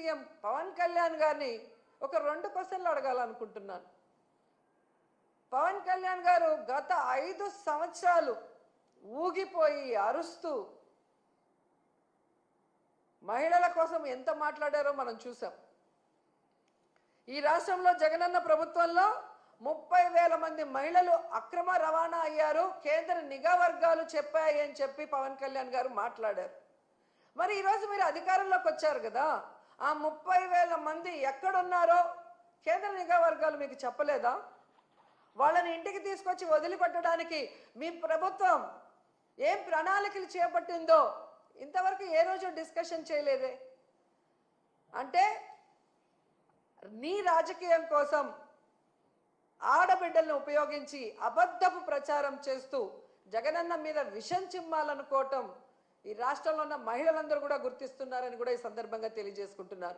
CM Pawan Kalyan గారిని ఒక 2 క్వశ్చన్లు అడగాలనుకుంటున్నాను. పవన్ కళ్యాణ్ గారు గత 5 సంవత్సరాలు ఊగిపోయి అరుస్తూ మహిళల కోసం ఎంత మాట్లాడారో మనం చూసాం. ఈ రాష్ట్రంలో జగనన్న ప్రభుత్వంలో 30,000 మంది మహిళలు అక్రమ రవాణా అయ్యారు, కేంద్ర నిఘా వర్గాలు చెప్పాయి అని చెప్పి పవన్ కళ్యాణ్ గారు మాట్లాడారు. మరి ఈరోజు మీరు అధికారంలోకి వచ్చారు కదా, ఆ 30,000 మంది ఎక్కడున్నారో కేంద్ర నిఘా వర్గాలు మీకు చెప్పలేదా? వాళ్ళని ఇంటికి తీసుకొచ్చి వదిలిపెట్టడానికి మీ ప్రభుత్వం ఏం ప్రణాళికలు చేపట్టిందో ఇంతవరకు ఏ రోజు డిస్కషన్ చేయలేదే. అంటే నీ రాజకీయం కోసం ఆడబిడ్డలను ఉపయోగించి అబద్ధపు ప్రచారం చేస్తూ జగనన్న మీద విషం చిమ్మాలనుకోవటం ఈ రాష్ట్రంలో ఉన్న మహిళలందరూ కూడా గుర్తిస్తున్నారని కూడా ఈ సందర్భంగా తెలియజేసుకుంటున్నారు.